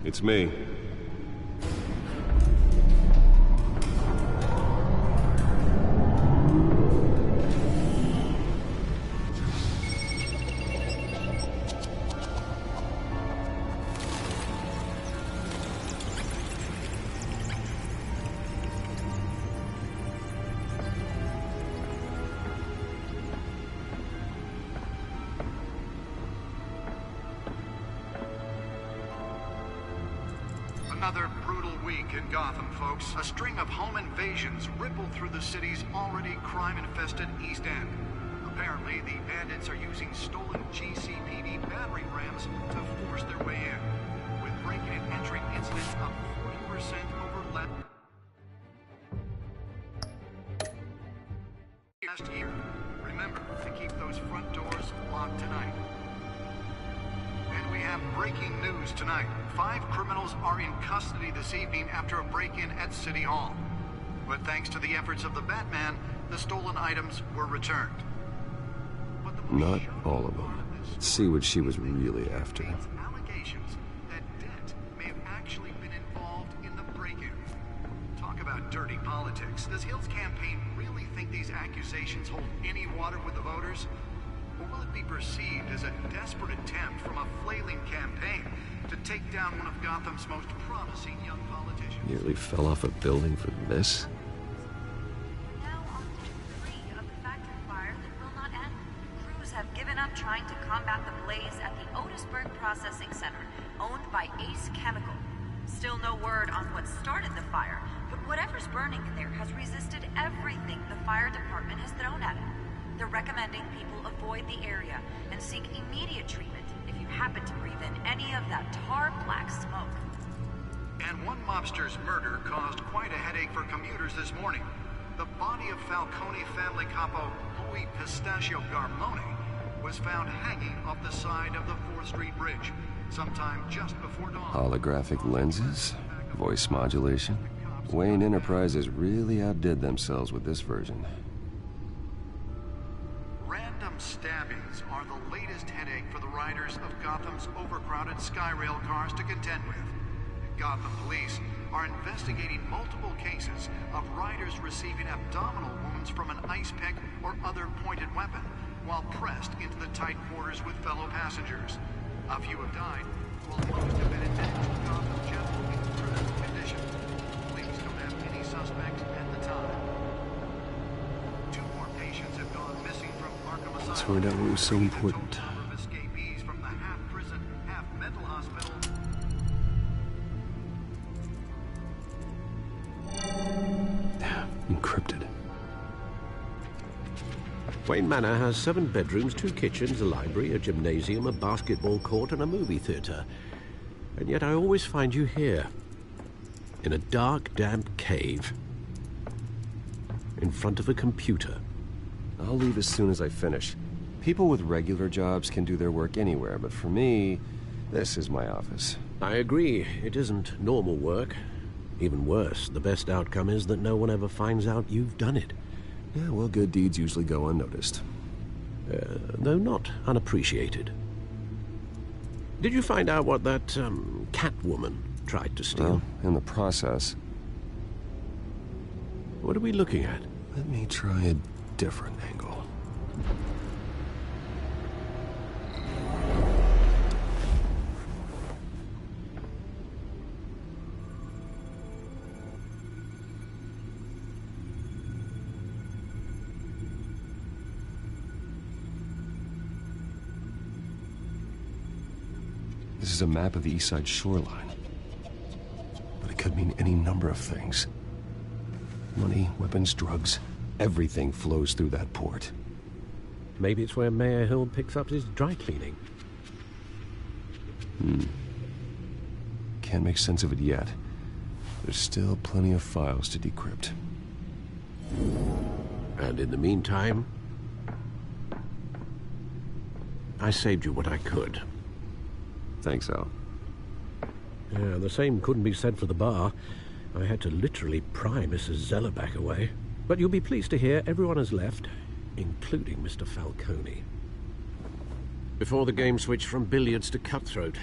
It's me. Another brutal week in Gotham, folks. A string of home invasions rippled through the city's already crime-infested East End. Apparently, the bandits are using stolen GCPD battering rams to force their way in, with breaking and entering incidents up 40% over last year. Remember to keep those front doors locked tonight. And we have breaking news tonight. 5 criminals are in custody this evening after a break-in at City Hall. But thanks to the efforts of the Batman, the stolen items were returned. Not all of them. Let's see what she was really after. Allegations that Dent may have actually been involved in the break-in. Talk about dirty politics. Does Hill's campaign really think these accusations hold any water with the voters? Or will it be perceived as a desperate attempt from a flailing campaign to take down one of Gotham's most promising young politicians? Nearly fell off a building for this? Now on day 3 of the factory fire that will not end. Crews have given up trying to combat the blaze at the Otisburg Processing Center, owned by Ace Chemical. Still no word on what started the fire, but whatever's burning in there has resisted everything the fire department has thrown at it. They're recommending people avoid the area and seek immediate treatment if you happen to breathe in any of that tar black smoke. And one mobster's murder caused quite a headache for commuters this morning. The body of Falcone family capo Louis Pistachio Garmone was found hanging off the side of the 4th Street Bridge sometime just before dawn. Holographic lenses? Voice modulation? Wayne Enterprises really outdid themselves with this version. Random stabbings are the latest headache for the riders of Gotham's overcrowded Skyrail cars to contend with. Gotham police are investigating multiple cases of riders receiving abdominal wounds from an ice pick or other pointed weapon while pressed into the tight quarters with fellow passengers. A few have died, while most have been admitted to Gotham General in critical condition. Police don't have any suspects at the time. 2 more patients have gone missing from Arkham Asylum. Let's find out what was so important. The number of escapees from the half-prison, half-mental hospital. Encrypted. Wayne Manor has 7 bedrooms, 2 kitchens, a library, a gymnasium, a basketball court, and a movie theater. And yet I always find you here, in a dark, damp cave, in front of a computer. I'll leave as soon as I finish. People with regular jobs can do their work anywhere, but for me, this is my office. I agree, it isn't normal work. Even worse, the best outcome is that no one ever finds out you've done it. Yeah, well, good deeds usually go unnoticed. Though not unappreciated. Did you find out what that, Catwoman tried to steal? Well, in the process. What are we looking at? Let me try a different angle. This is a map of the East Side shoreline. But it could mean any number of things. Money, weapons, drugs, everything flows through that port. Maybe it's where Mayor Hill picks up his dry cleaning. Can't make sense of it yet. There's still plenty of files to decrypt. And in the meantime, I saved you what I could. Thanks, Al. Yeah, the same couldn't be said for the bar. I had to literally pry Mrs. Zellerback away. But you'll be pleased to hear everyone has left, including Mr. Falcone. Before the game switched from billiards to cutthroat.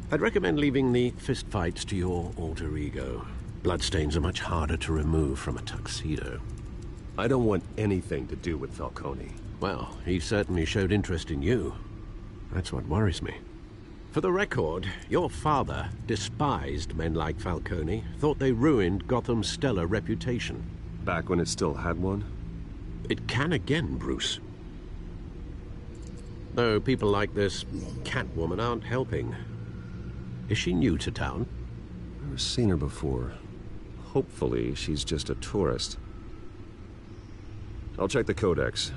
I'd recommend leaving the fistfights to your alter ego. Bloodstains are much harder to remove from a tuxedo. I don't want anything to do with Falcone. Well, he certainly showed interest in you. That's what worries me. For the record, your father despised men like Falcone, thought they ruined Gotham's stellar reputation. Back when it still had one? It can again, Bruce. Though people like this Catwoman aren't helping. Is she new to town? Never seen her before. Hopefully, she's just a tourist. I'll check the codex.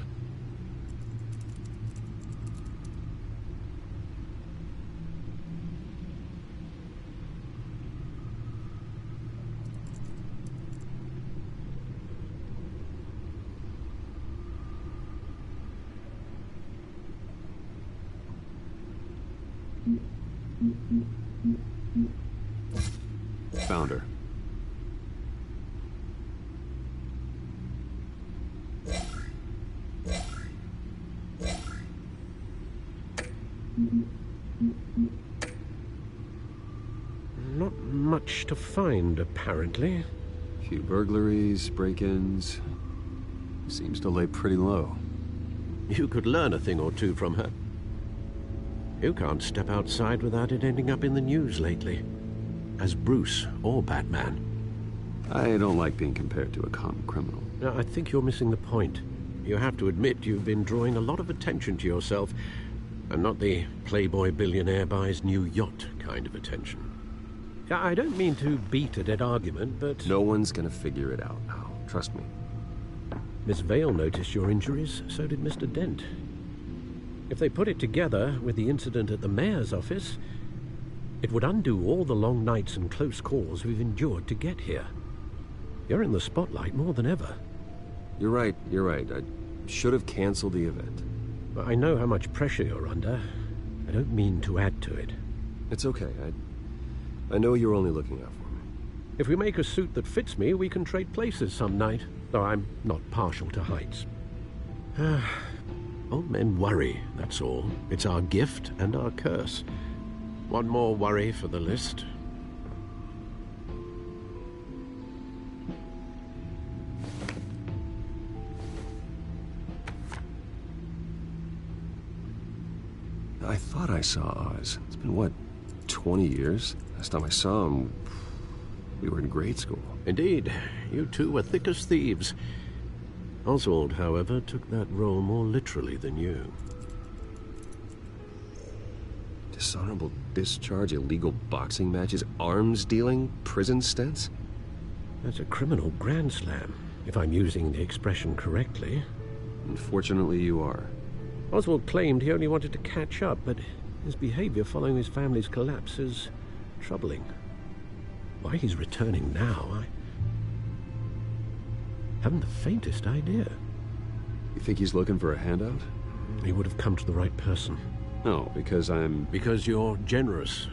Found her. Not much to find, apparently. Few burglaries, break-ins. Seems to lay pretty low. You could learn a thing or two from her. You can't step outside without it ending up in the news lately. As Bruce or Batman. I don't like being compared to a common criminal. Now, I think you're missing the point. You have to admit you've been drawing a lot of attention to yourself, and not the playboy billionaire buys new yacht kind of attention. I don't mean to beat a dead argument, but... No one's gonna figure it out now. Trust me. Miss Vale noticed your injuries, so did Mr. Dent. If they put it together with the incident at the mayor's office, it would undo all the long nights and close calls we've endured to get here. You're in the spotlight more than ever. You're right. I should have canceled the event. I know how much pressure you're under. I don't mean to add to it. It's okay. I know you're only looking out for me. If we make a suit that fits me, we can trade places some night, though I'm not partial to heights. Old men worry, that's all. It's our gift and our curse. One more worry for the list. I thought I saw Oz. It's been, what, 20 years? Last time I saw him, we were in grade school. Indeed. You two were thick as thieves. Oswald, however, took that role more literally than you. Dishonorable discharge, illegal boxing matches, arms dealing, prison stints? That's a criminal grand slam, if I'm using the expression correctly. Unfortunately, you are. Oswald claimed he only wanted to catch up, but his behavior following his family's collapse is troubling. Why he's returning now, I haven't the faintest idea. You think he's looking for a handout? He would have come to the right person. No, because I'm... Because you're generous.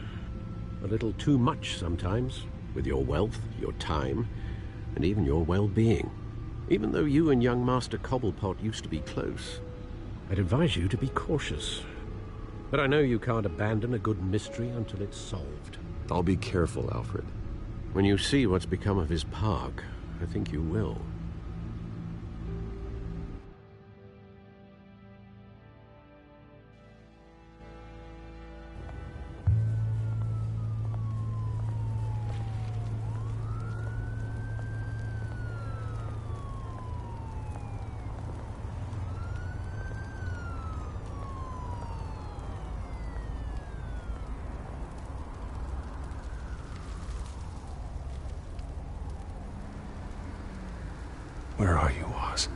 A little too much sometimes, with your wealth, your time, and even your well-being. Even though you and young Master Cobblepot used to be close, I'd advise you to be cautious. But I know you can't abandon a good mystery until it's solved. I'll be careful, Alfred. When you see what's become of his park, I think you will. Where are you, Oz?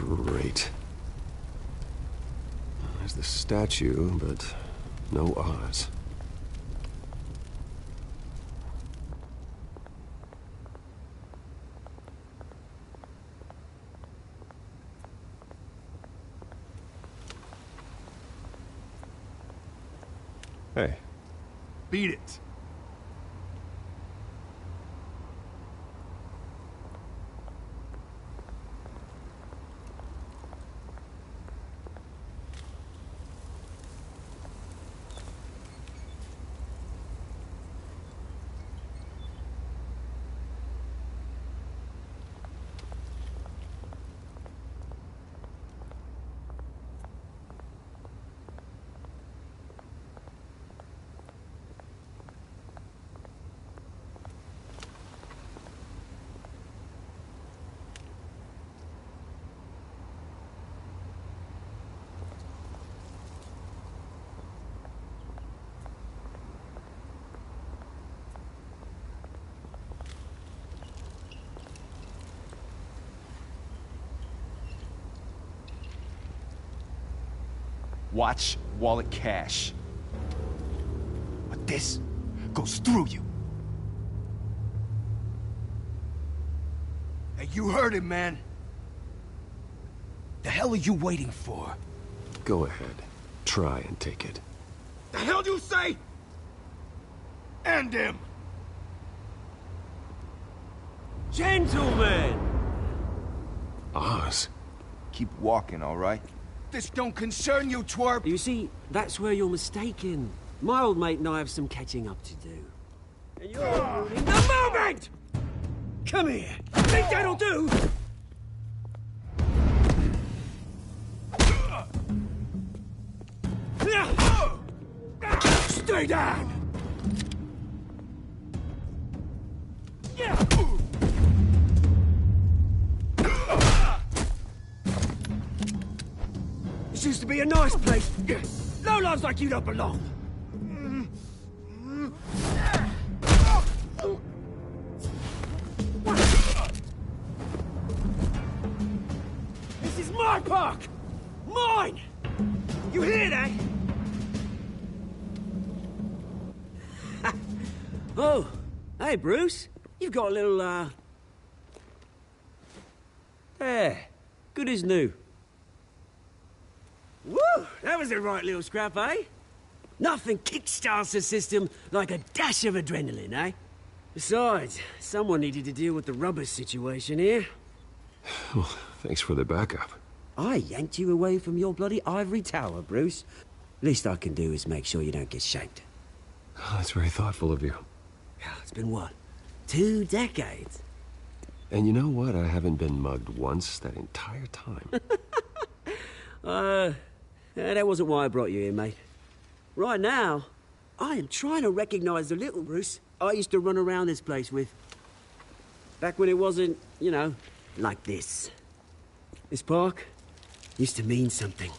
Great. There's the statue, but no Oz. Hey. Beat it. Watch wallet cash. But this goes through you. Hey, you heard him, man. The hell are you waiting for? Go ahead. Try and take it. The hell do you say? End him! Gentlemen! Oz? Keep walking, all right? This don't concern you, twerp! You see, that's where you're mistaken. My old mate and I have some catching up to do. And you're ruining the moment! Come here! Think that'll do? Stay down! This used to be a nice place. No lives like you don't belong. This is my park! Mine! You hear that? Oh, hey, Bruce. You've got a little, There. Good as new. Woo! That was a right little scrap, eh? Nothing kickstarts the system like a dash of adrenaline, eh? Besides, someone needed to deal with the rubber situation here. Well, thanks for the backup. I yanked you away from your bloody ivory tower, Bruce. Least I can do is make sure you don't get shanked. Oh, that's very thoughtful of you. It's been what? 2 decades? And you know what? I haven't been mugged once that entire time. That wasn't why I brought you here, mate. Right now, I am trying to recognize the little Bruce I used to run around this place with. Back when it wasn't, you know, like this. This park used to mean something.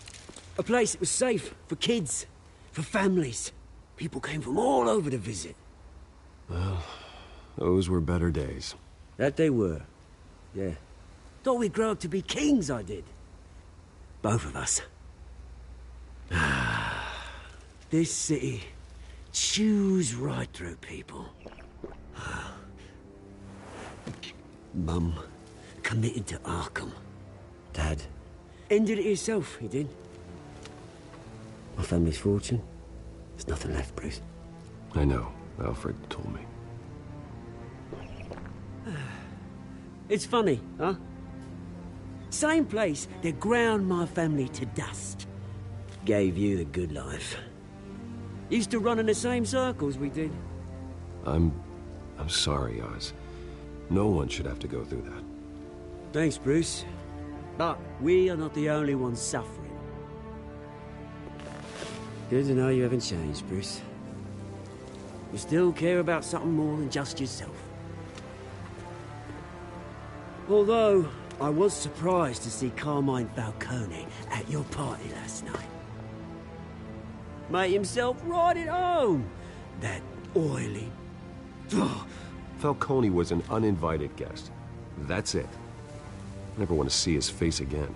A place that was safe for kids, for families. People came from all over to visit. Well, those were better days. That they were. Yeah. Thought we'd grow up to be kings, I did. Both of us. This city chews right through people. Mum committed to Arkham. Dad ended it himself, he did. My family's fortune. There's nothing left, Bruce. I know. Alfred told me. It's funny, huh? Same place that ground my family to dust. Gave you the good life. Used to run in the same circles we did. I'm sorry, Oz. No one should have to go through that. Thanks, Bruce. But we are not the only ones suffering. Good to know you haven't changed, Bruce. You still care about something more than just yourself. Although, I was surprised to see Carmine Falcone at your party last night. Made himself right at home. That oily... Falcone was an uninvited guest. That's it. Never want to see his face again.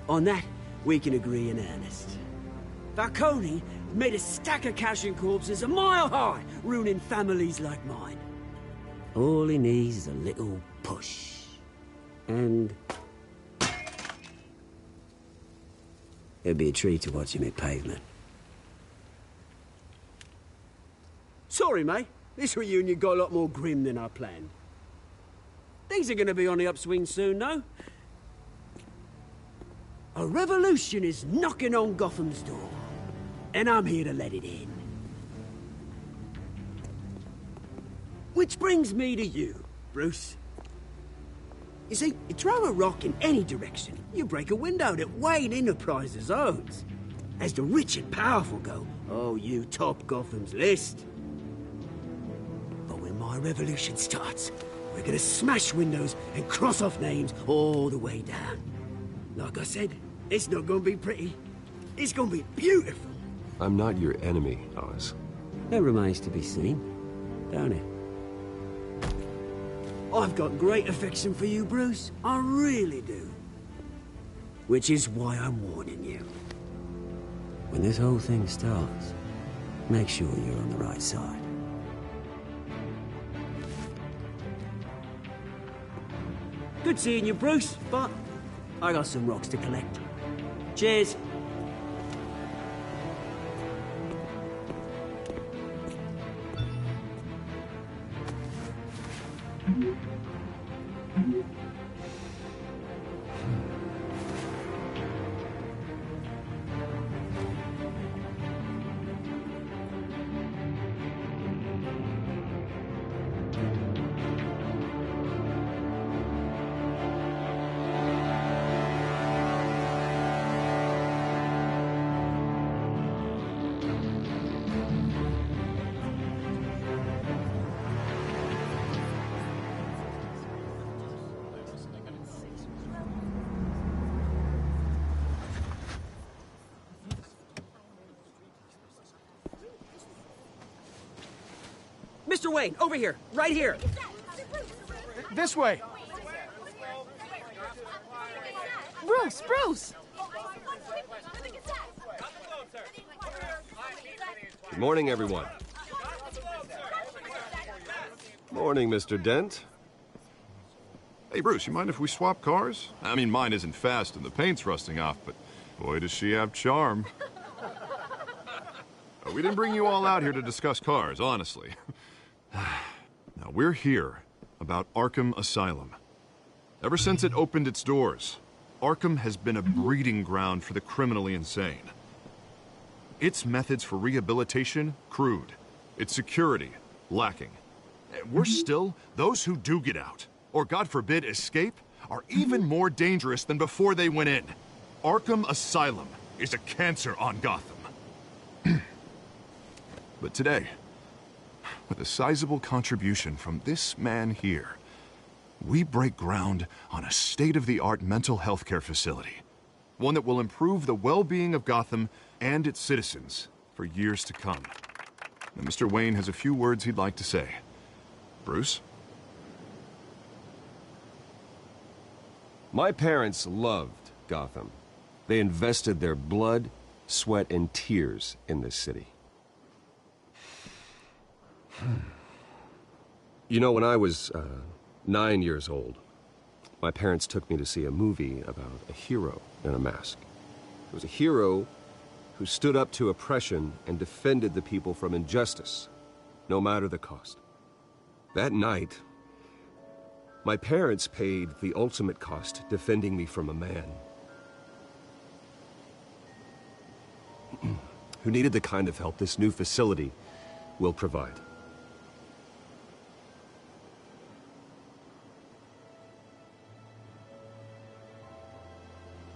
On that, we can agree in earnest. Falcone made a stack of cash and corpses a mile high, ruining families like mine. All he needs is a little push. And... it'd be a treat to watch him hit pavement. Sorry, mate. This reunion got a lot more grim than I planned. Things are gonna be on the upswing soon, though. A revolution is knocking on Gotham's door. And I'm here to let it in. Which brings me to you, Bruce. You see, you throw a rock in any direction, you break a window that Wayne Enterprises owns. As the rich and powerful go, oh, you top Gotham's list. But when my revolution starts, we're gonna smash windows and cross off names all the way down. Like I said, it's not gonna be pretty. It's gonna be beautiful. I'm not your enemy, Oz. That remains to be seen, don't it? I've got great affection for you, Bruce. I really do. Which is why I'm warning you. When this whole thing starts, make sure you're on the right side. Good seeing you, Bruce, but I got some rocks to collect. Cheers. Mr. Wayne, over here, right here. This way. Bruce! Good morning, everyone. Morning, Mr. Dent. Hey, Bruce, you mind if we swap cars? I mean, mine isn't fast and the paint's rusting off, but boy, does she have charm. We didn't bring you all out here to discuss cars, honestly. Now, we're here about Arkham Asylum. Ever since it opened its doors, Arkham has been a breeding ground for the criminally insane. Its methods for rehabilitation, crude. Its security, lacking. Worse still, those who do get out, or God forbid, escape, are even more dangerous than before they went in. Arkham Asylum is a cancer on Gotham. But today, with a sizable contribution from this man here, we break ground on a state-of-the-art mental health care facility. One that will improve the well-being of Gotham and its citizens for years to come. Now, Mr. Wayne has a few words he'd like to say. Bruce? My parents loved Gotham. They invested their blood, sweat, and tears in this city. You know, when I was 9 years old, my parents took me to see a movie about a hero in a mask. It was a hero who stood up to oppression and defended the people from injustice, no matter the cost. That night, my parents paid the ultimate cost defending me from a man who needed the kind of help this new facility will provide.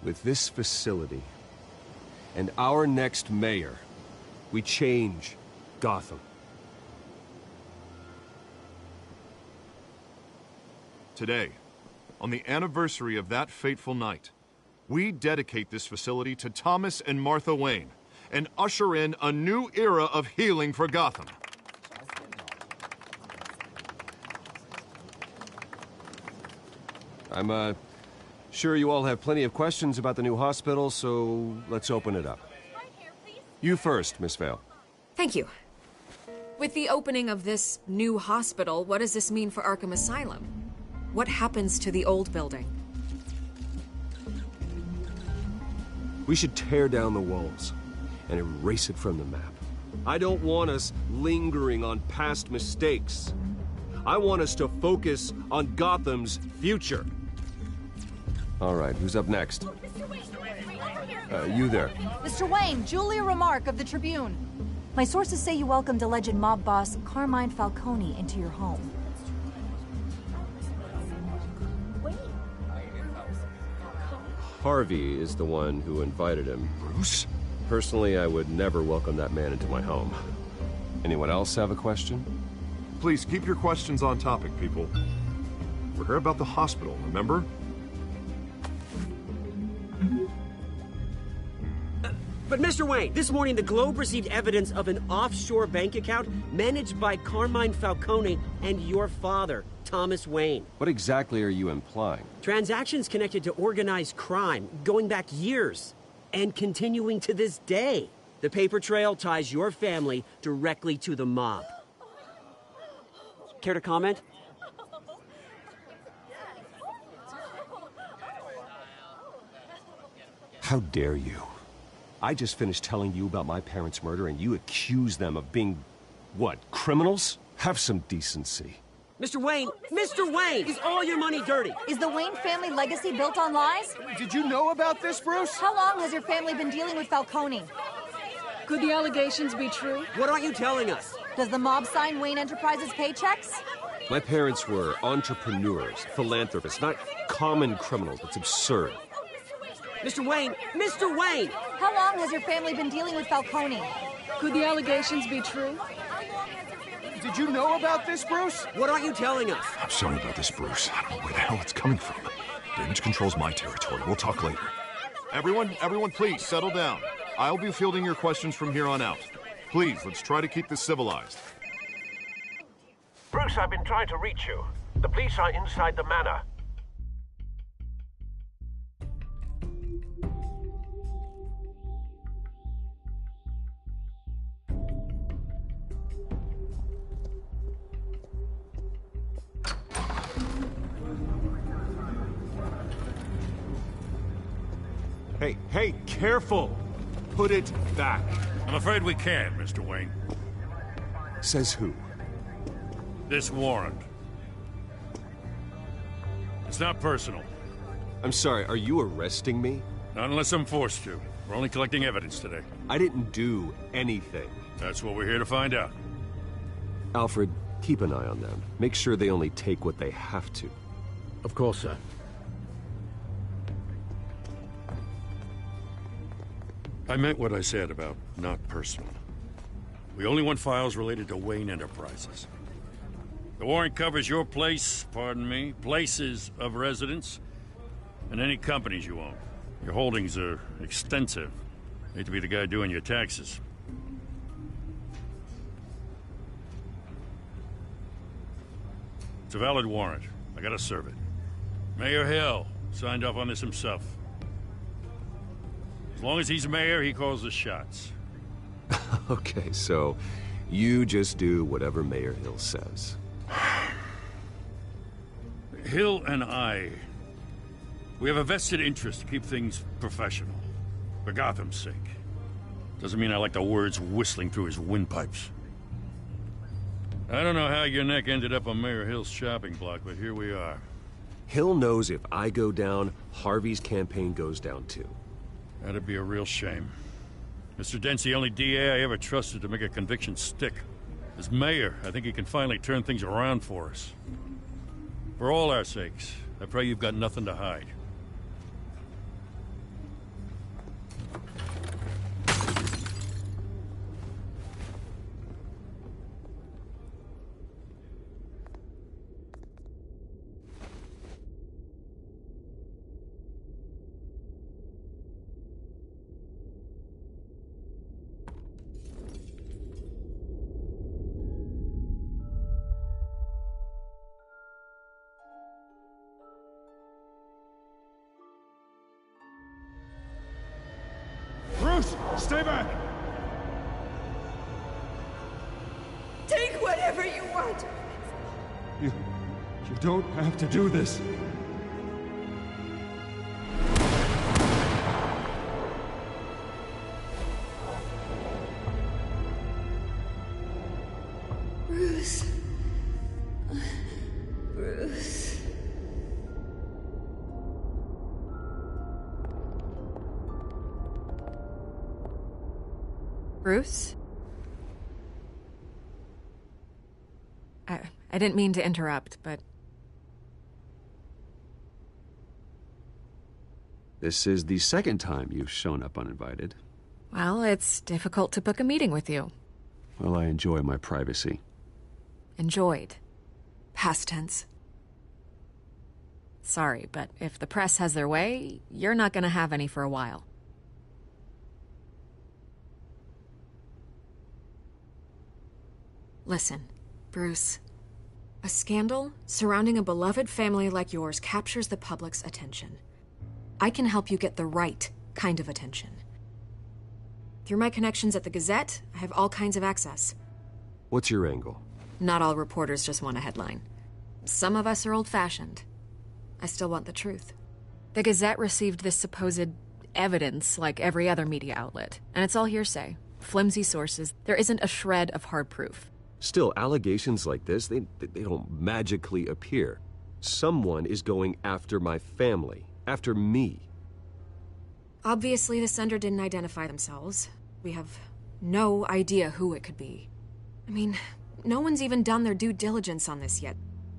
With this facility and our next mayor, we change Gotham. Today, on the anniversary of that fateful night, we dedicate this facility to Thomas and Martha Wayne and usher in a new era of healing for Gotham. Sure, you all have plenty of questions about the new hospital, so let's open it up. You first, Miss Vale. Thank you. With the opening of this new hospital, what does this mean for Arkham Asylum? What happens to the old building? We should tear down the walls and erase it from the map. I don't want us lingering on past mistakes. I want us to focus on Gotham's future. All right, who's up next? You there. Mr. Wayne, Julia Remark of the Tribune. My sources say you welcomed alleged mob boss Carmine Falcone into your home. Harvey is the one who invited him. Bruce? Personally, I would never welcome that man into my home. Anyone else have a question? Please keep your questions on topic, people. We're here about the hospital, remember? But Mr. Wayne, this morning the Globe received evidence of an offshore bank account managed by Carmine Falcone and your father, Thomas Wayne. What exactly are you implying? Transactions connected to organized crime, going back years, and continuing to this day. The paper trail ties your family directly to the mob. Care to comment? How dare you? I just finished telling you about my parents' murder and you accuse them of being, what, criminals? Have some decency. Mr. Wayne, is all your money dirty? Is the Wayne family legacy built on lies? Did you know about this, Bruce? How long has your family been dealing with Falcone? Could the allegations be true? What aren't you telling us? Does the mob sign Wayne Enterprises paychecks? My parents were entrepreneurs, philanthropists, not common criminals. It's absurd. Mr. Wayne! How long has your family been dealing with Falcone? Could the allegations be true? Did you know about this, Bruce? What aren't you telling us? I'm sorry about this, Bruce. I don't know where the hell it's coming from. Damage control's my territory. We'll talk later. Everyone, please, settle down. I'll be fielding your questions from here on out. Please, let's try to keep this civilized. Bruce, I've been trying to reach you. The police are inside the manor. Hey, careful! Put it back. I'm afraid we can't, Mr. Wayne. Says who? This warrant. It's not personal. I'm sorry, are you arresting me? Not unless I'm forced to. We're only collecting evidence today. I didn't do anything. That's what we're here to find out. Alfred, keep an eye on them. Make sure they only take what they have to. Of course, sir. I meant what I said about not personal. We only want files related to Wayne Enterprises. The warrant covers your place, pardon me, places of residence, and any companies you own. Your holdings are extensive. Hate to be the guy doing your taxes. It's a valid warrant. I gotta serve it. Mayor Hill signed off on this himself. As long as he's mayor, he calls the shots. Okay, so you just do whatever Mayor Hill says. Hill and I, we have a vested interest to keep things professional. For Gotham's sake. Doesn't mean I like the words whistling through his windpipes. I don't know how your neck ended up on Mayor Hill's shopping block, but here we are. Hill knows if I go down, Harvey's campaign goes down too. That'd be a real shame. Mr. Dent's the only DA I ever trusted to make a conviction stick. As mayor, I think he can finally turn things around for us. For all our sakes, I pray you've got nothing to hide. Bruce, stay back! Take whatever you want. You don't have to do this. Bruce. Bruce. Bruce? I didn't mean to interrupt, but... This is the second time you've shown up uninvited. Well, it's difficult to book a meeting with you. Well, I enjoy my privacy. Enjoyed. Past tense. Sorry, but if the press has their way, you're not gonna have any for a while. Listen, Bruce. A scandal surrounding a beloved family like yours captures the public's attention. I can help you get the right kind of attention. Through my connections at the Gazette, I have all kinds of access. What's your angle? Not all reporters just want a headline. Some of us are old-fashioned. I still want the truth. The Gazette received this supposed evidence like every other media outlet, and it's all hearsay. Flimsy sources. There isn't a shred of hard proof. Still, allegations like this, they don't magically appear. Someone is going after my family, after me. Obviously, the sender didn't identify themselves. We have no idea who it could be. I mean, no one's even done their due diligence on this yet.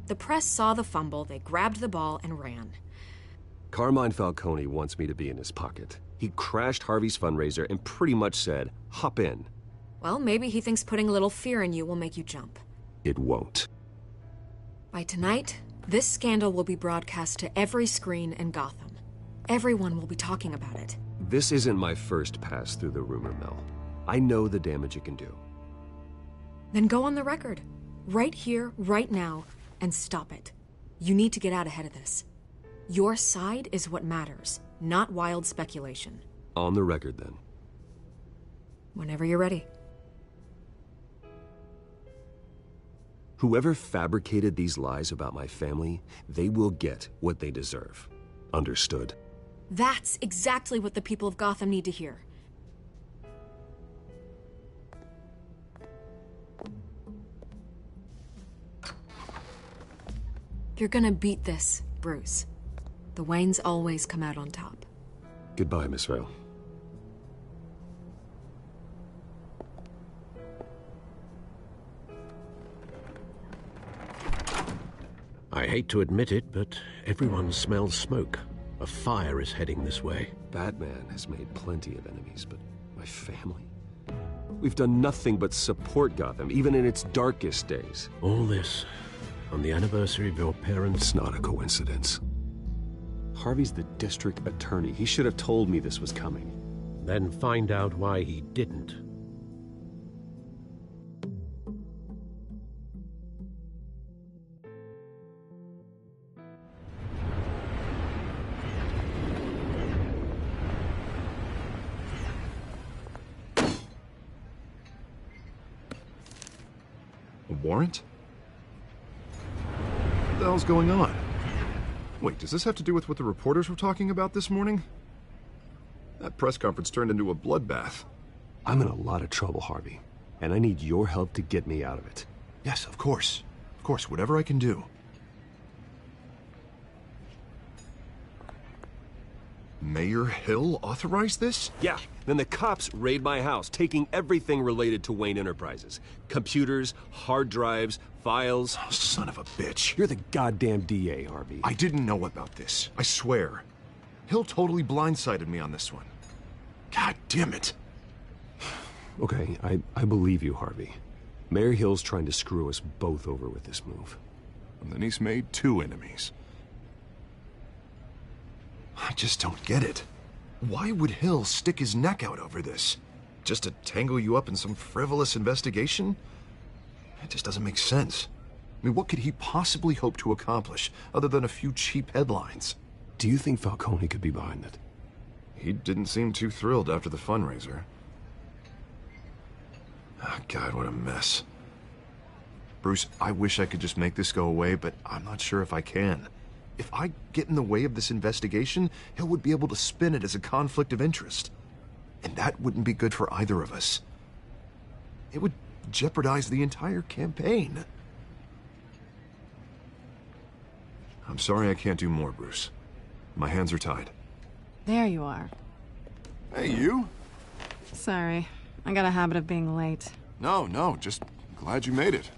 The press saw the fumble, they grabbed the ball and ran. Carmine Falcone wants me to be in his pocket. He crashed Harvey's fundraiser and pretty much said, hop in. Well, maybe he thinks putting a little fear in you will make you jump. It won't. By tonight, this scandal will be broadcast to every screen in Gotham. Everyone will be talking about it. This isn't my first pass through the rumor mill. I know the damage it can do. Then go on the record. Right here, right now, and stop it. You need to get out ahead of this. Your side is what matters, not wild speculation. On the record, then. Whenever you're ready. Whoever fabricated these lies about my family, they will get what they deserve. Understood? That's exactly what the people of Gotham need to hear. You're gonna beat this, Bruce. The Waynes always come out on top. Goodbye, Miss Vale. I hate to admit it, but everyone smells smoke. A fire is heading this way. Batman has made plenty of enemies, but my family? We've done nothing but support Gotham, even in its darkest days. All this on the anniversary of your parents'... It's not a coincidence. Harvey's the district attorney. He should have told me this was coming. Then find out why he didn't. A warrant? What the hell's going on? Wait, does this have to do with what the reporters were talking about this morning? That press conference turned into a bloodbath. I'm in a lot of trouble, Harvey, and I need your help to get me out of it. Yes, of course. Of course, whatever I can do. Mayor Hill authorized this? Yeah, then the cops raid my house, taking everything related to Wayne Enterprises. Computers, hard drives, files. Oh, son of a bitch. You're the goddamn DA, Harvey. I didn't know about this. I swear. Hill totally blindsided me on this one. God damn it. Okay, I believe you, Harvey. Mayor Hill's trying to screw us both over with this move. And then he's made two enemies. I just don't get it. Why would Hill stick his neck out over this? Just to tangle you up in some frivolous investigation? It just doesn't make sense. I mean, what could he possibly hope to accomplish other than a few cheap headlines? Do you think Falcone could be behind it? He didn't seem too thrilled after the fundraiser. Oh, God, what a mess. Bruce, I wish I could just make this go away, but I'm not sure if I can. If I get in the way of this investigation, Hill would be able to spin it as a conflict of interest. And that wouldn't be good for either of us. It would jeopardize the entire campaign. I'm sorry I can't do more, Bruce. My hands are tied. There you are. Hey, you? Sorry. I got a habit of being late. No, just glad you made it.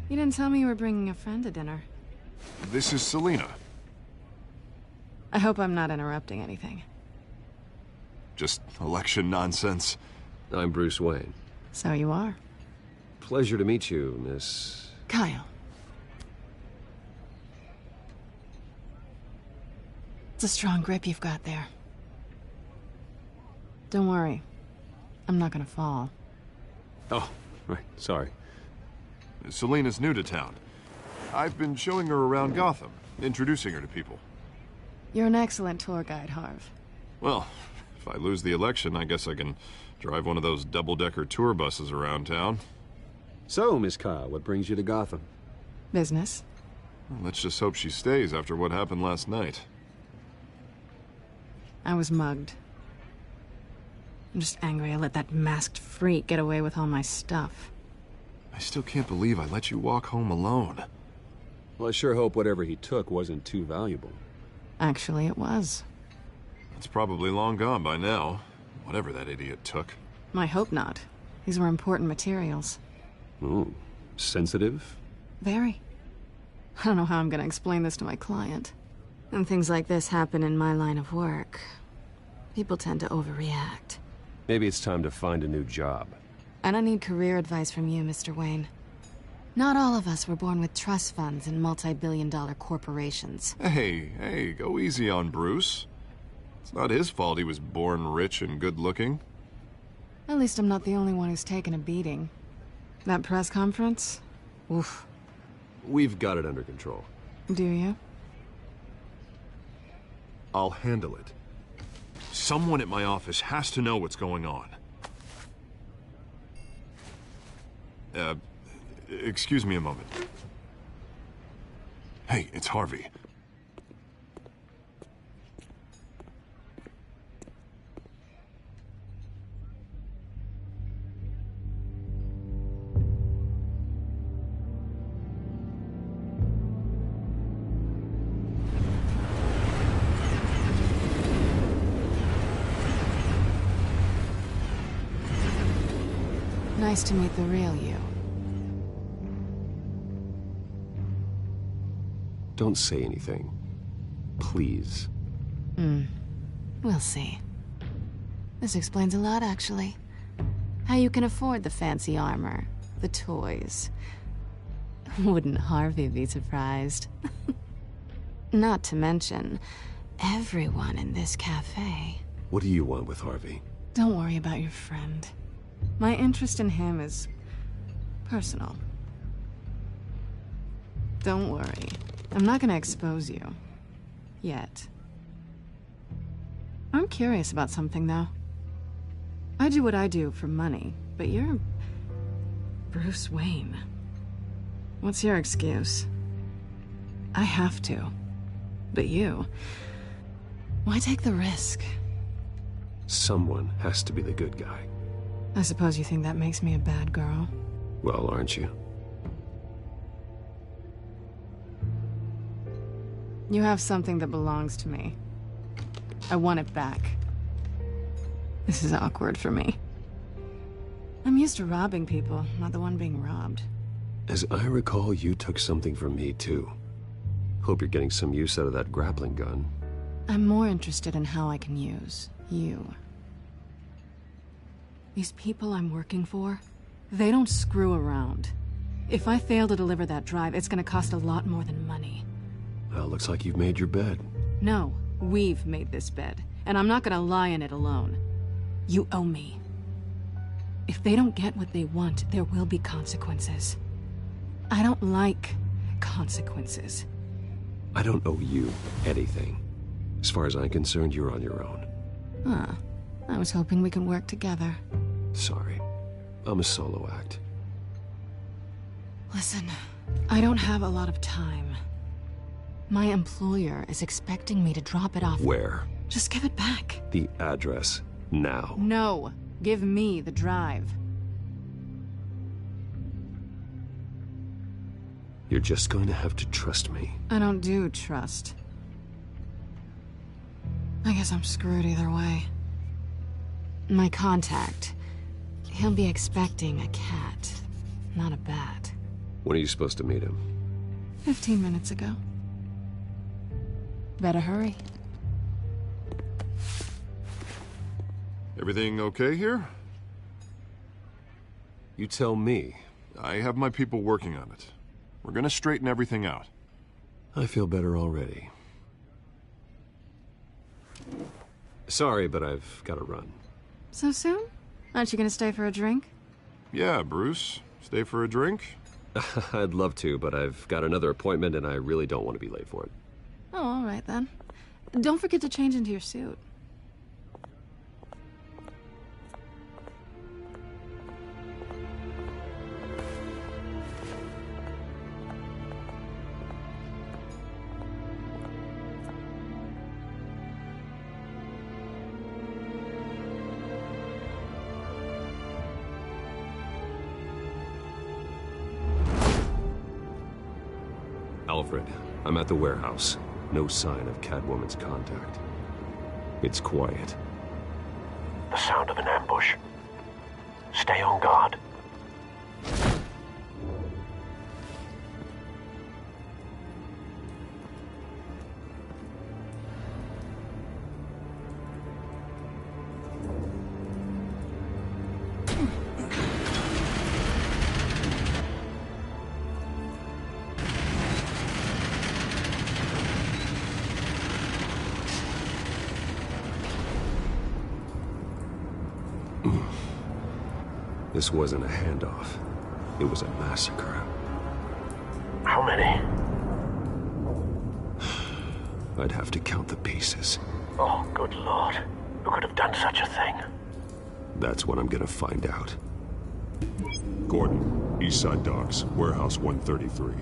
You didn't tell me you were bringing a friend to dinner. This is Selina. I hope I'm not interrupting anything. Just election nonsense. I'm Bruce Wayne. So you are. Pleasure to meet you, Miss... Kyle. It's a strong grip you've got there. Don't worry. I'm not gonna fall. Oh, right, sorry. Selina's new to town. I've been showing her around Gotham, introducing her to people. You're an excellent tour guide, Harv. Well, if I lose the election, I guess I can drive one of those double-decker tour buses around town. So, Miss Kyle, what brings you to Gotham? Business. Well, let's just hope she stays after what happened last night. I was mugged. I'm just angry I let that masked freak get away with all my stuff. I still can't believe I let you walk home alone. Well, I sure hope whatever he took wasn't too valuable. Actually, it was. It's probably long gone by now, whatever that idiot took. I hope not. These were important materials. Ooh, sensitive? Very. I don't know how I'm gonna explain this to my client. When things like this happen in my line of work, people tend to overreact. Maybe it's time to find a new job. And I need career advice from you, Mr. Wayne. Not all of us were born with trust funds and multi-billion-dollar corporations. Hey, go easy on Bruce. It's not his fault he was born rich and good-looking. At least I'm not the only one who's taken a beating. That press conference? Oof. We've got it under control. Do you? I'll handle it. Someone at my office has to know what's going on. Excuse me a moment. Hey, it's Harvey. Nice to meet the real you. Don't say anything. Please. We'll see. This explains a lot, actually. How you can afford the fancy armor, the toys. Wouldn't Harvey be surprised? Not to mention, everyone in this cafe. What do you want with Harvey? Don't worry about your friend. My interest in him is personal. Don't worry. I'm not gonna expose you. Yet. I'm curious about something, though. I do what I do for money, but you're... Bruce Wayne. What's your excuse? I have to. But you... Why take the risk? Someone has to be the good guy. I suppose you think that makes me a bad girl? Well, aren't you? You have something that belongs to me. I want it back. This is awkward for me. I'm used to robbing people, not the one being robbed. As I recall, you took something from me, too. Hope you're getting some use out of that grappling gun. I'm more interested in how I can use you. These people I'm working for, they don't screw around. If I fail to deliver that drive, it's gonna cost a lot more than money. Well, looks like you've made your bed. No, we've made this bed, and I'm not gonna lie in it alone. You owe me. If they don't get what they want, there will be consequences. I don't like consequences. I don't owe you anything. As far as I'm concerned, you're on your own. Huh. I was hoping we could work together. Sorry. I'm a solo act. Listen, I don't have a lot of time. My employer is expecting me to drop it off. Where? Just give it back. The address. Now. No. Give me the drive. You're just going to have to trust me. I don't do trust. I guess I'm screwed either way. My contact. He'll be expecting a cat, not a bat. When are you supposed to meet him? 15 minutes ago. Better hurry. Everything okay here? You tell me. I have my people working on it. We're gonna straighten everything out. I feel better already. Sorry, but I've got to run. So soon? Aren't you gonna stay for a drink? Yeah, Bruce. Stay for a drink? I'd love to, but I've got another appointment and I really don't want to be late for it. Oh, all right then. Don't forget to change into your suit. Alfred, I'm at the warehouse. No sign of Catwoman's contact. It's quiet. The sound of an ambush. Stay on guard. This wasn't a handoff. It was a massacre. How many? I'd have to count the pieces. Oh, good Lord. Who could have done such a thing? That's what I'm gonna find out. Gordon, Eastside Docks, Warehouse 133.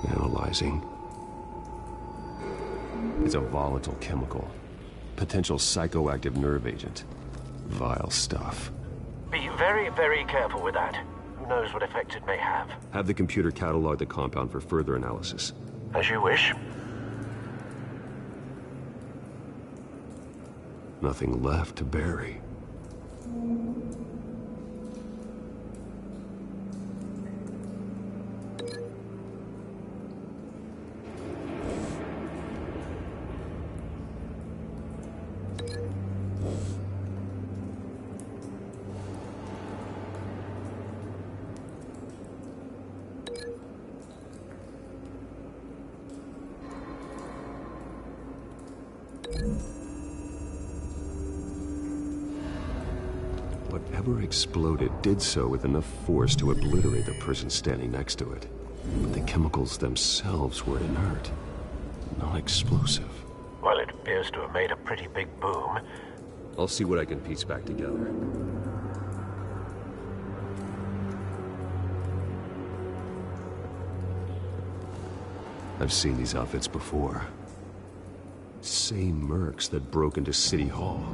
Analyzing. It's a volatile chemical. Potential psychoactive nerve agent. Vile stuff. Be very, very careful with that. Who knows what effect it may have. Have the computer catalog the compound for further analysis. As you wish. Nothing left to bury. Whatever exploded did so with enough force to obliterate the person standing next to it. But the chemicals themselves were inert, non-explosive. Well, it appears to have made a pretty big boom. I'll see what I can piece back together. I've seen these outfits before. Same mercs that broke into City Hall.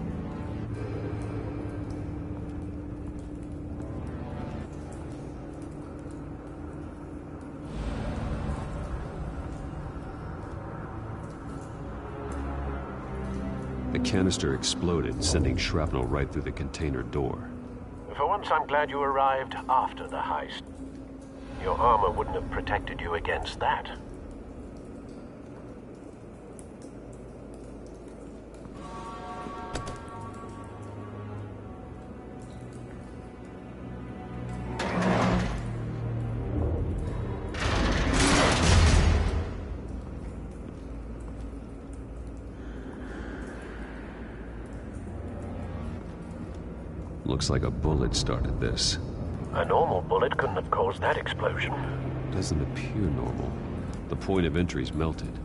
The canister exploded, sending shrapnel right through the container door. For once, I'm glad you arrived after the heist. Your armor wouldn't have protected you against that. Looks like a bullet started this. A normal bullet couldn't have caused that explosion. Doesn't appear normal. The point of entry's melted.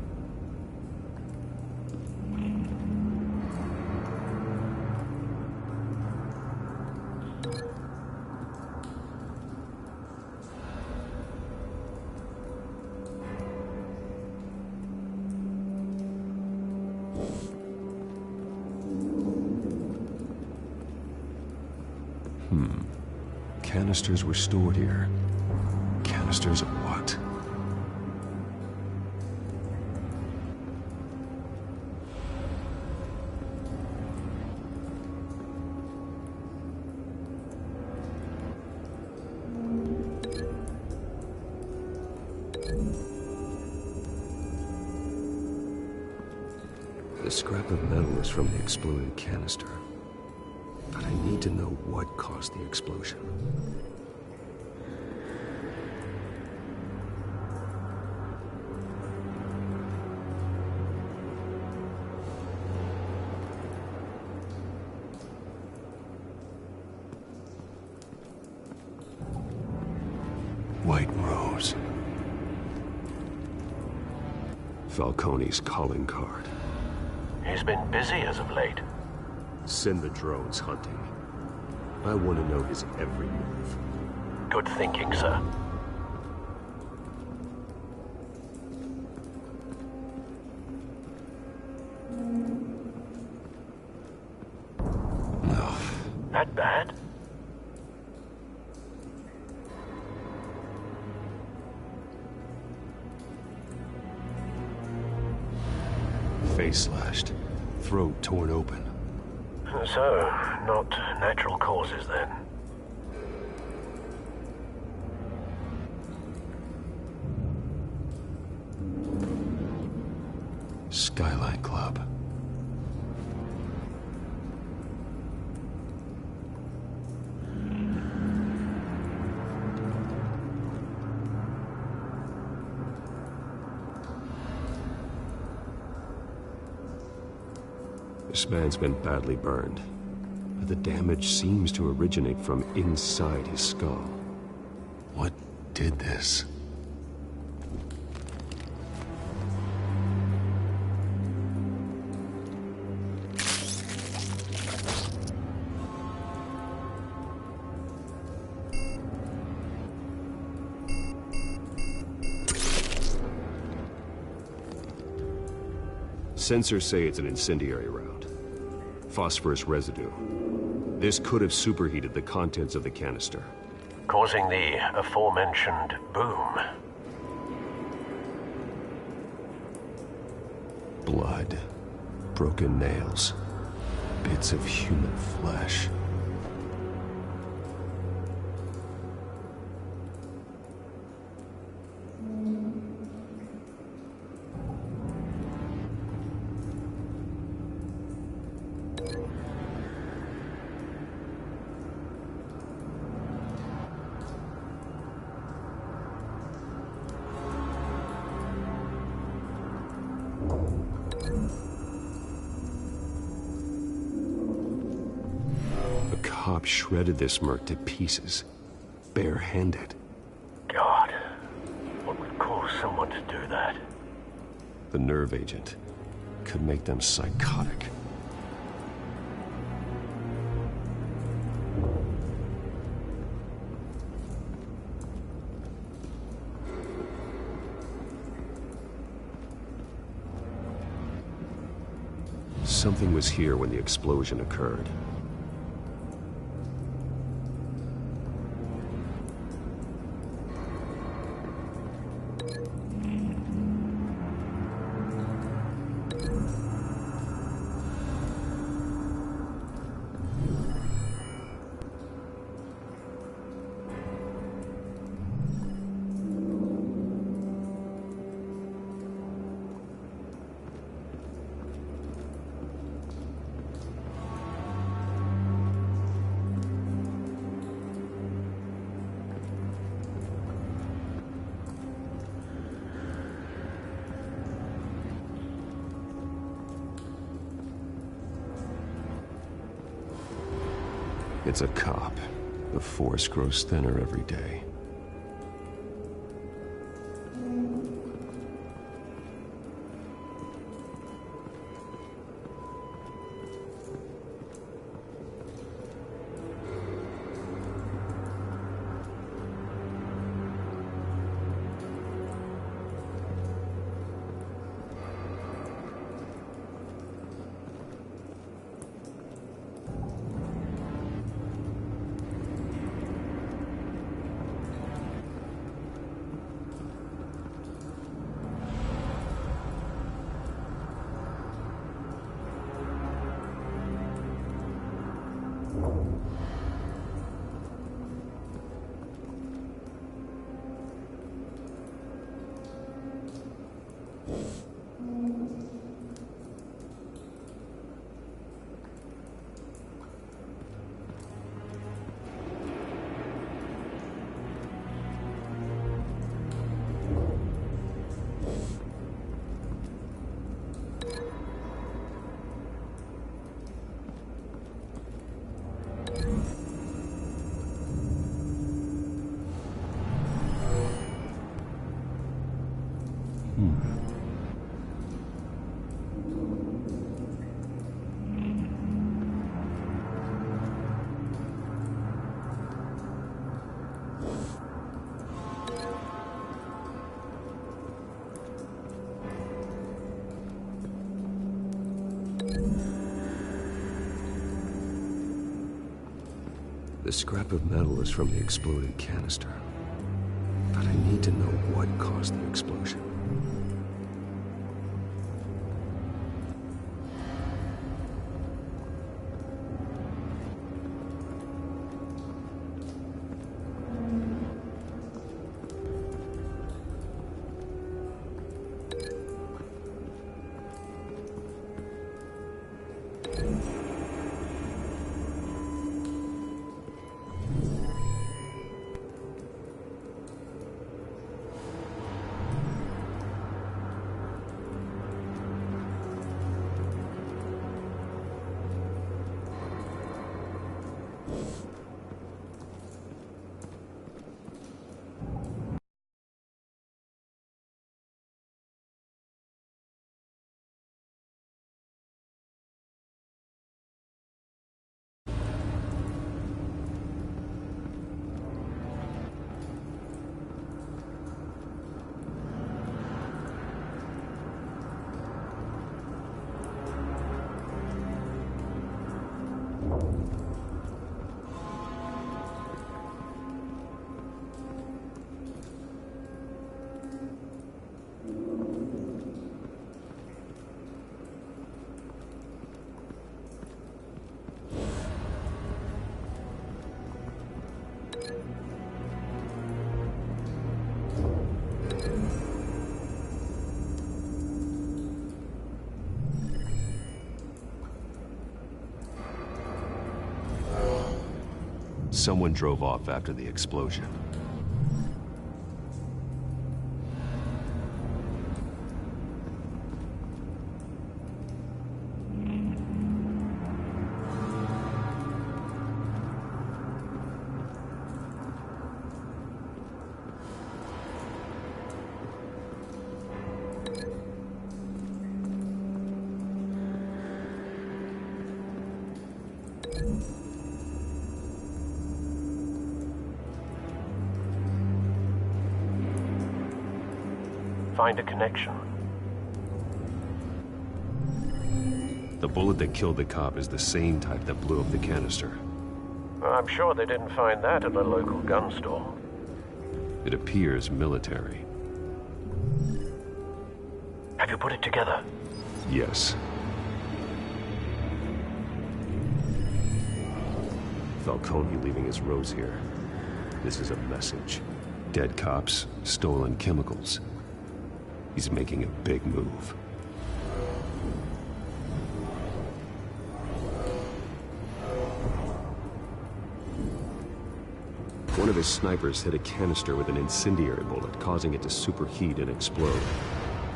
Canisters were stored here. Canisters of what? The scrap of metal is from the exploded canister. But I need to know what caused the explosion. White Rose. Falcone's calling card. He's been busy as of late. Send the drones hunting. I want to know his every move. Good thinking, sir. No. That bad? Face slashed. Throat torn open. So, not natural causes then. Skyline Club. This man's been badly burned, but the damage seems to originate from inside his skull. What did this? Sensors say it's an incendiary round. Phosphorus residue. This could have superheated the contents of the canister, causing the aforementioned boom. Blood. Broken nails. Bits of human flesh. Cop shredded this merc to pieces, bare-handed. God, what would cause someone to do that? The nerve agent could make them psychotic. Something was here when the explosion occurred. It's a cop. The force grows thinner every day. The scrap of metal is from the exploded canister. But I need to know what caused the explosion. Someone drove off after the explosion. Find a connection. The bullet that killed the cop is the same type that blew up the canister. Well, I'm sure they didn't find that at the local gun store. It appears military. Have you put it together? Yes. Falcone leaving his rose here. This is a message. Dead cops, stolen chemicals. He's making a big move. One of his snipers hit a canister with an incendiary bullet, causing it to superheat and explode.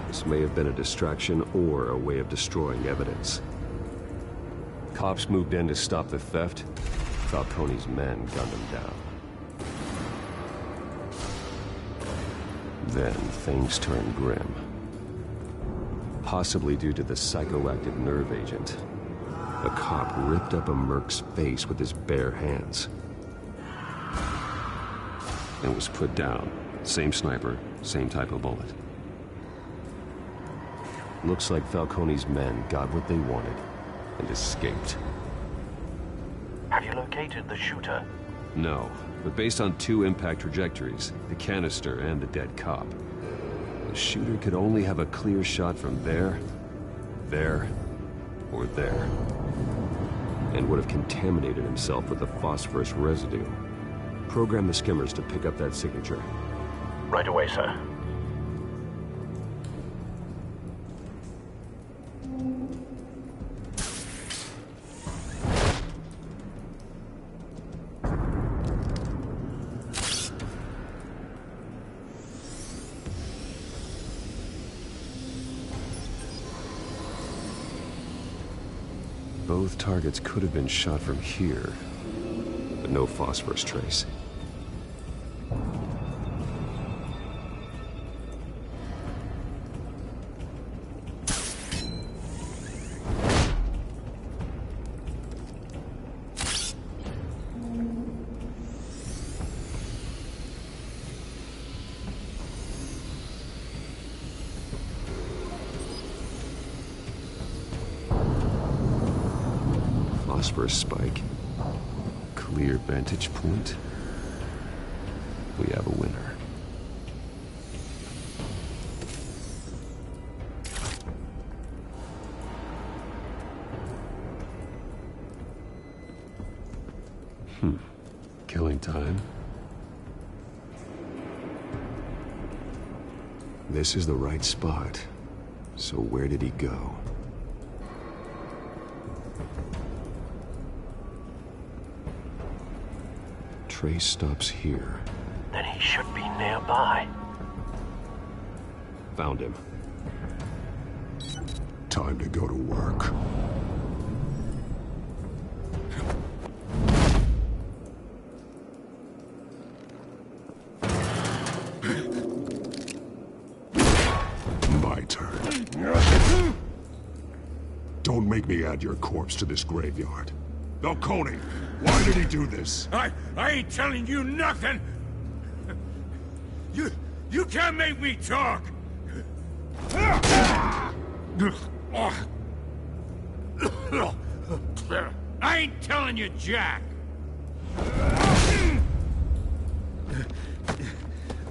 This may have been a distraction or a way of destroying evidence. Cops moved in to stop the theft. Falcone's men gunned him down. Then things turned grim. Possibly due to the psychoactive nerve agent. A cop ripped up a merc's face with his bare hands. And was put down. Same sniper, same type of bullet. Looks like Falcone's men got what they wanted and escaped. Have you located the shooter? No, but based on 2 impact trajectories, the canister and the dead cop, the shooter could only have a clear shot from there, or there, and would have contaminated himself with the phosphorus residue. Program the skimmers to pick up that signature. Right away, sir. Both targets could have been shot from here, but no phosphorus trace. Phosphorus spike. Clear vantage point. We have a winner. Killing time. This is the right spot. So where did he go? Trace stops here. Then he should be nearby. Found him. Time to go to work. My turn. Don't make me add your corpse to this graveyard. Falcone, why did he do this? I ain't telling you nothing! You can't make me talk! I ain't telling you jack!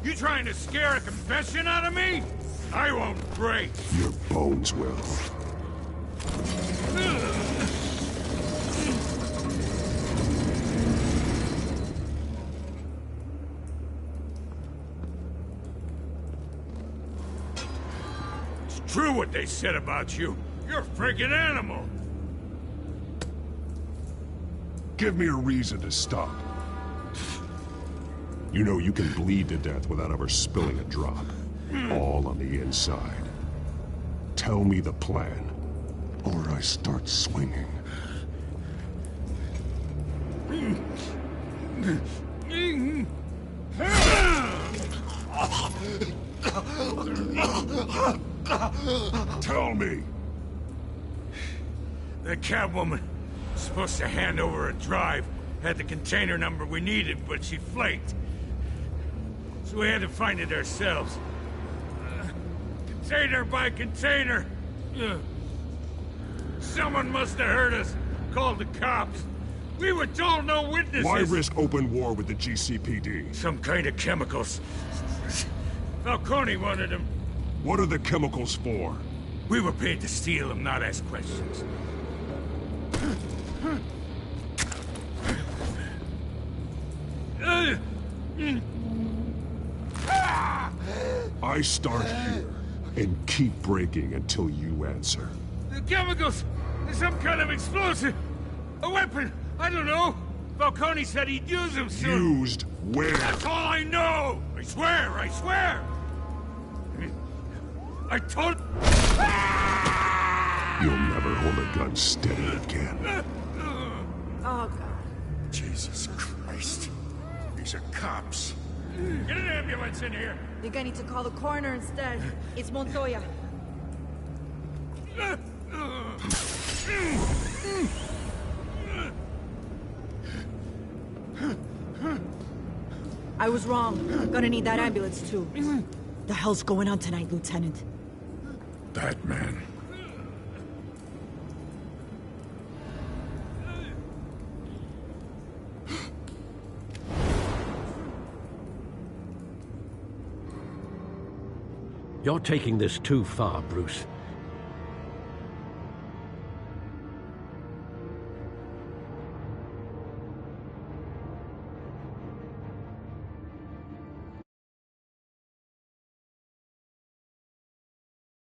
You trying to scare a confession out of me? I won't break! Your bones will. True what they said about you. You're a freaking animal. Give me a reason to stop. You know you can bleed to death without ever spilling a drop. All on the inside. Tell me the plan, or I start swinging. Tell me! The Catwoman was supposed to hand over a drive, had the container number we needed, but she flaked. So we had to find it ourselves. Container by container. Someone must have heard us, called the cops. We were told no witnesses. Why risk open war with the GCPD? Some kind of chemicals. Falcone wanted them. What are the chemicals for? We were paid to steal them, not ask questions. I start here and keep breaking until you answer. The chemicals! There's some kind of explosive! A weapon! I don't know! Falcone said he'd use them soon! Used where? That's all I know! I swear! I swear! I told... You'll never hold a gun steady again. Oh, God. Jesus Christ. These are cops. Get an ambulance in here! Think I need to call the coroner instead. It's Montoya. I was wrong. Gonna need that ambulance too. The hell's going on tonight, Lieutenant? That man. You're taking this too far, Bruce.